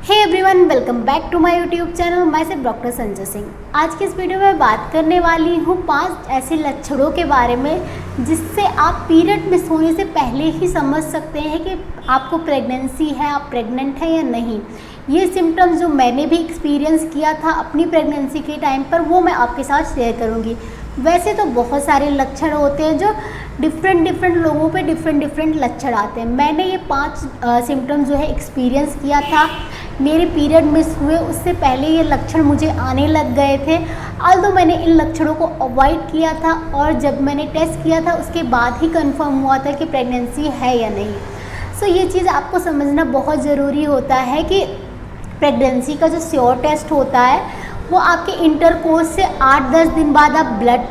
Hey everyone, welcome back to my YouTube channel. मैं सिर्फ doctor Sanjay Singh. आज की इस वीडियो में बात करने वाली हूँ 5 ऐसे लक्षणों के बारे में जिससे आप पीरियड मिस होने से पहले ही समझ सकते हैं कि आपको प्रेगनेंसी है, आप प्रेग्नेंट हैं या नहीं। ये सिम्टम्स जो मैंने भी एक्सपीरियंस किया था अपनी प्रेगनेंसी के टाइम पर, वो मैं आपके साथ शेयर करूँगी। वैसे तो बहुत सारे लक्षण होते हैं जो डिफरेंट लोगों पे डिफरेंट लक्षण आते हैं। मैंने ये 5 सिम्टम्स जो है एक्सपीरियंस किया था। मेरे पीरियड मिस हुए उससे पहले ये लक्षण मुझे आने लग गए थे, ऑल्दो मैंने इन लक्षणों को अवॉइड किया था और जब मैंने टेस्ट किया था उसके बाद ही कंफर्म हुआ था कि प्रेगनेंसी है या नहीं। सो ये चीज़ आपको समझना बहुत ज़रूरी होता है कि प्रेगनेंसी का जो श्योर टेस्ट होता है वो आपके इंटरकोर्स से 8-10 दिन बाद आप ब्लड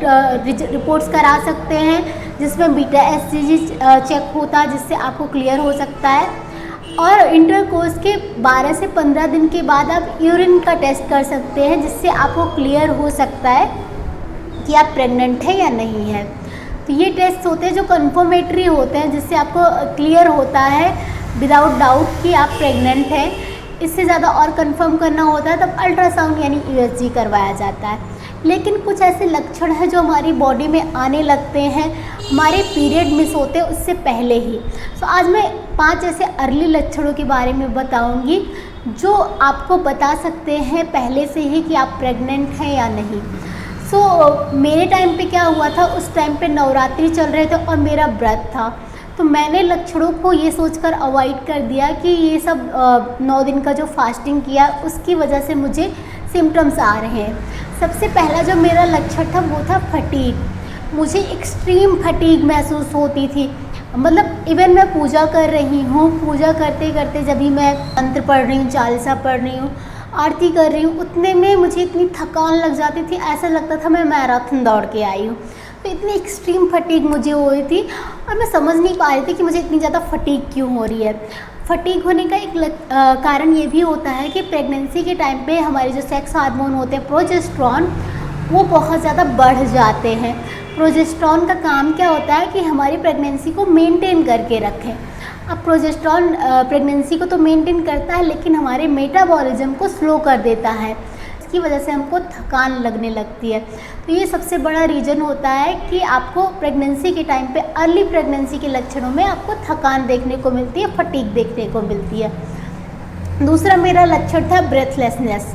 रिपोर्ट्स करा सकते हैं, जिसमें बीटा एचसीजी चेक होता है, जिससे आपको क्लियर हो सकता है। और इंटरकोर्स के 12 से 15 दिन के बाद आप यूरिन का टेस्ट कर सकते हैं, जिससे आपको क्लियर हो सकता है कि आप प्रेग्नेंट है या नहीं है। तो ये टेस्ट होते हैं जो कंफर्मेटरी होते हैं, जिससे आपको क्लियर होता है विदाउट डाउट कि आप प्रेग्नेंट हैं। इससे ज़्यादा और कंफर्म करना होता है तब अल्ट्रासाउंड यानी यूएसजी करवाया जाता है। लेकिन कुछ ऐसे लक्षण हैं जो हमारी बॉडी में आने लगते हैं हमारे पीरियड मिस होते हैं उससे पहले ही। सो आज मैं 5 ऐसे अर्ली लक्षणों के बारे में बताऊंगी जो आपको बता सकते हैं पहले से ही कि आप प्रेग्नेंट हैं या नहीं। मेरे टाइम पे क्या हुआ था, उस टाइम पे नवरात्रि चल रहे थे और मेरा व्रत था, तो मैंने लक्षणों को ये सोचकर अवॉइड कर दिया कि ये सब 9 दिन का जो फास्टिंग किया उसकी वजह से मुझे सिम्टम्स आ रहे हैं। सबसे पहला जो मेरा लक्षण था वो था फटीग। मुझे एक्सट्रीम फटीग महसूस होती थी। मतलब इवन मैं पूजा कर रही हूँ, पूजा करते करते जब भी मैं मंत्र पढ़ रही हूँ, चालीसा पढ़ रही हूँ, आरती कर रही हूँ, उतने में मुझे इतनी थकान लग जाती थी, ऐसा लगता था मैं मैराथन दौड़ के आई हूँ। तो इतनी एक्सट्रीम फटीग मुझे हो रही थी और मैं समझ नहीं पा रही थी कि मुझे इतनी ज़्यादा फटीग क्यों हो रही है। फटीग होने का एक कारण ये भी होता है कि प्रेगनेंसी के टाइम पे हमारे जो सेक्स हार्मोन होते हैं प्रोजेस्टेरॉन, वो बहुत ज़्यादा बढ़ जाते हैं। प्रोजेस्टेरॉन का काम क्या होता है कि हमारी प्रेगनेंसी को मेंटेन करके रखें। अब प्रोजेस्टेरॉन प्रेगनेंसी को तो मेंटेन करता है लेकिन हमारे मेटाबॉलिज्म को स्लो कर देता है, इसकी वजह से हमको थकान लगने लगती है। तो ये सबसे बड़ा रीज़न होता है कि आपको प्रेगनेंसी के टाइम पे, अर्ली प्रेगनेंसी के लक्षणों में आपको थकान देखने को मिलती है, फटीग देखने को मिलती है। दूसरा मेरा लक्षण था ब्रेथलेसनेस।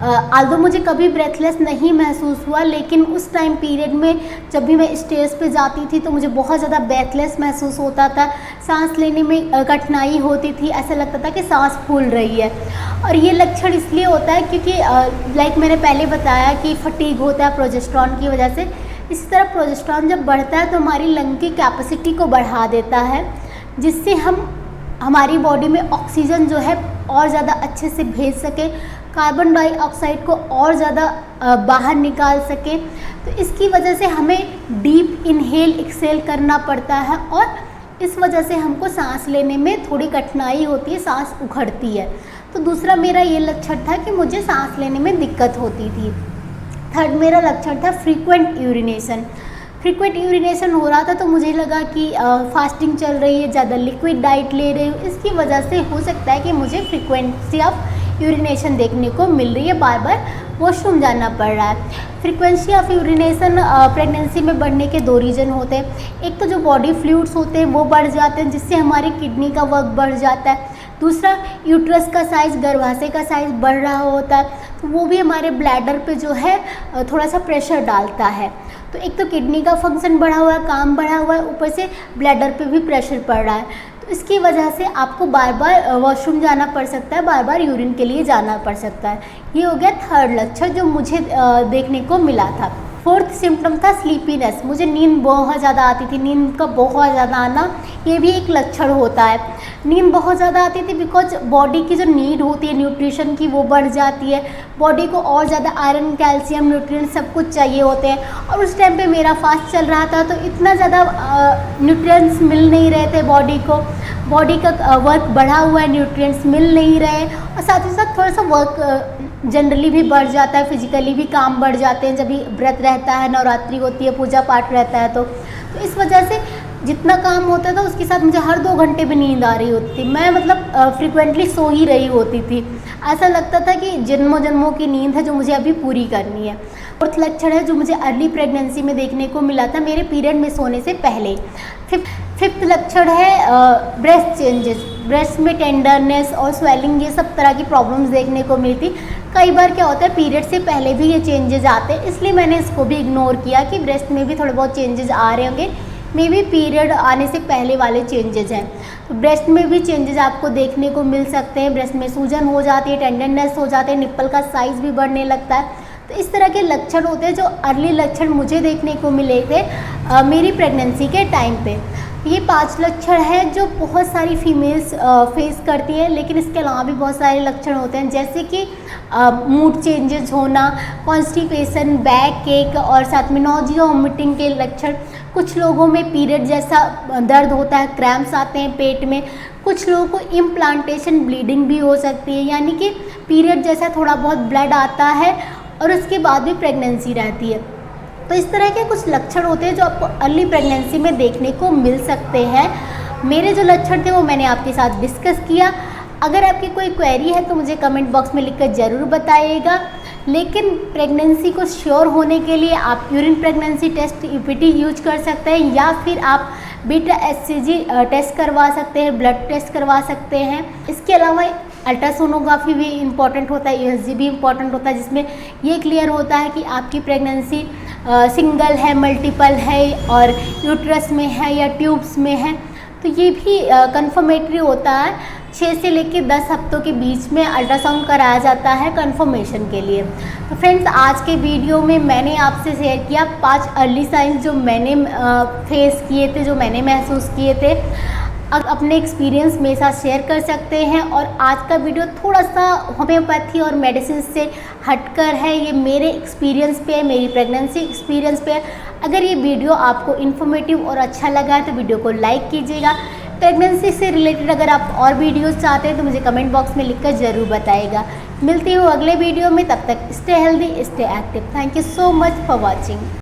आल्दो मुझे कभी ब्रेथलेस नहीं महसूस हुआ, लेकिन उस टाइम पीरियड में जब भी मैं स्टेज पे जाती थी तो मुझे बहुत ज़्यादा ब्रेथलेस महसूस होता था। सांस लेने में कठिनाई होती थी, ऐसा लगता था कि सांस फूल रही है। और ये लक्षण इसलिए होता है क्योंकि लाइक मैंने पहले बताया कि फटीग होता है प्रोजेस्टेरॉन की वजह से। इसी तरह प्रोजेस्टेरॉन जब बढ़ता है तो हमारी लंग की कैपेसिटी को बढ़ा देता है, जिससे हम हमारी बॉडी में ऑक्सीजन जो है और ज़्यादा अच्छे से भेज सके, कार्बन डाइऑक्साइड को और ज़्यादा बाहर निकाल सके। तो इसकी वजह से हमें डीप इनहेल एक्सेल करना पड़ता है और इस वजह से हमको सांस लेने में थोड़ी कठिनाई होती है, सांस उखड़ती है। तो दूसरा मेरा ये लक्षण था कि मुझे सांस लेने में दिक्कत होती थी। थर्ड मेरा लक्षण था फ्रीक्वेंट यूरिनेशन। फ्रीक्वेंट यूरिनेशन हो रहा था तो मुझे लगा कि फास्टिंग चल रही है, ज़्यादा लिक्विड डाइट ले रही हूँ, इसकी वजह से हो सकता है कि मुझे फ्रीक्वेंसी ऑफ यूरिनेशन देखने को मिल रही है, बार बार वॉशरूम जाना पड़ रहा है। फ्रीक्वेंसी ऑफ यूरिनेशन प्रेगनेंसी में बढ़ने के 2 रीज़न होते हैं। एक तो जो बॉडी फ्लूइड्स होते हैं वो बढ़ जाते हैं, जिससे हमारी किडनी का वर्क बढ़ जाता है। दूसरा, यूट्रस का साइज़, गर्भाशय का साइज़ बढ़ रहा होता है, तो वो भी हमारे ब्लैडर पे जो है थोड़ा सा प्रेशर डालता है। तो एक तो किडनी का फंक्शन बढ़ा हुआ है, काम बढ़ा हुआ है, ऊपर से ब्लैडर पे भी प्रेशर पड़ रहा है। तो इसकी वजह से आपको बार बार वॉशरूम जाना पड़ सकता है, बार बार यूरिन के लिए जाना पड़ सकता है। ये हो गया थर्ड लक्षण जो मुझे देखने को मिला था। फोर्थ सिम्टम था स्लीपीनेस। मुझे नींद बहुत ज़्यादा आती थी, नींद का बहुत ज़्यादा आना ये भी एक लक्षण होता है। नींद बहुत ज़्यादा आती थी बिकॉज बॉडी की जो नीड होती है न्यूट्रिशन की वो बढ़ जाती है। बॉडी को और ज़्यादा आयरन, कैल्शियम, न्यूट्रिएंट सब कुछ चाहिए होते हैं और उस टाइम पे मेरा फास्ट चल रहा था तो इतना ज़्यादा न्यूट्रिएंट्स मिल नहीं रहे थे बॉडी को। बॉडी का वर्क बढ़ा हुआ है, न्यूट्रिएंट्स मिल नहीं रहे और साथ ही साथ थोड़ा सा वर्क जनरली भी बढ़ जाता है, फिजिकली भी काम बढ़ जाते हैं जब भी व्रत रहता है, नवरात्रि होती है, पूजा पाठ रहता है। तो इस वजह से जितना काम होता था उसके साथ मुझे हर 2 घंटे में नींद आ रही होती थी। मैं मतलब फ्रिक्वेंटली सो ही रही होती थी। ऐसा लगता था कि जन्मों जन्मों की नींद है जो मुझे अभी पूरी करनी है। फोर्थ लक्षण है जो मुझे अर्ली प्रेगनेंसी में देखने को मिला था मेरे पीरियड में सोने से पहले। फिफ्थ लक्षण है ब्रेस्ट चेंजेस। ब्रेस्ट में टेंडरनेस और स्वेलिंग, ये सब तरह की प्रॉब्लम्स देखने को मिलती। कई बार क्या होता है पीरियड से पहले भी ये चेंजेस आते हैं, इसलिए मैंने इसको भी इग्नोर किया कि ब्रेस्ट में भी थोड़े बहुत चेंजेस आ रहे होंगे, मे भी पीरियड आने से पहले वाले चेंजेस हैं। तो ब्रेस्ट में भी चेंजेस आपको देखने को मिल सकते हैं। ब्रेस्ट में सूजन हो जाती है, टेंडरनेस हो जाते हैं, निप्पल का साइज़ भी बढ़ने लगता है। तो इस तरह के लक्षण होते हैं जो अर्ली लक्षण मुझे देखने को मिले थे मेरी प्रेगनेंसी के टाइम पे। ये 5 लक्षण हैं जो बहुत सारी फीमेल्स फेस करती हैं, लेकिन इसके अलावा भी बहुत सारे लक्षण होते हैं, जैसे कि मूड चेंजेस होना, कॉन्स्टिपेशन, बैक एक और साथ में नॉजिया वोमिटिंग के लक्षण। कुछ लोगों में पीरियड जैसा दर्द होता है, क्रैम्प्स आते हैं पेट में। कुछ लोगों को इम्प्लांटेशन ब्लीडिंग भी हो सकती है, यानी कि पीरियड जैसा थोड़ा बहुत ब्लड आता है और उसके बाद भी प्रेगनेंसी रहती है। तो इस तरह के कुछ लक्षण होते हैं जो आपको अर्ली प्रेगनेंसी में देखने को मिल सकते हैं। मेरे जो लक्षण थे वो मैंने आपके साथ डिस्कस किया। अगर आपकी कोई क्वेरी है तो मुझे कमेंट बॉक्स में लिखकर ज़रूर बताइएगा। लेकिन प्रेगनेंसी को श्योर होने के लिए आप urine pregnancy test UPT use कर सकते हैं, या फिर आप बीटा एचसीजी टेस्ट करवा सकते हैं, ब्लड टेस्ट करवा सकते हैं। इसके अलावा अल्ट्रासोनोग्राफी भी इम्पॉर्टेंट होता है, यूएसजी भी इम्पॉर्टेंट होता है, जिसमें ये क्लियर होता है कि आपकी प्रेगनेंसी सिंगल है, मल्टीपल है और यूट्रस में है या ट्यूब्स में है। तो ये भी कंफर्मेटरी होता है। 6 से लेकर 10 हफ्तों के बीच में अल्ट्रासाउंड कराया जाता है कंफर्मेशन के लिए। तो फ्रेंड्स, आज के वीडियो में मैंने आपसे शेयर किया 5 अर्ली साइंस जो मैंने फेस किए थे, जो मैंने महसूस किए थे। अब अपने एक्सपीरियंस मेरे साथ शेयर कर सकते हैं। और आज का वीडियो थोड़ा सा होम्योपैथी और मेडिसिन से हटकर है, ये मेरे एक्सपीरियंस पे है, मेरी प्रेगनेंसी एक्सपीरियंस पे है। अगर ये वीडियो आपको इन्फॉर्मेटिव और अच्छा लगा है तो वीडियो को लाइक कीजिएगा। प्रेगनेंसी से रिलेटेड अगर आप और वीडियोस चाहते हैं तो मुझे कमेंट बॉक्स में लिखकर ज़रूर बताइएगा। मिलती हूँ अगले वीडियो में, तब तक stay healthy, stay active. Thank you so much for watching.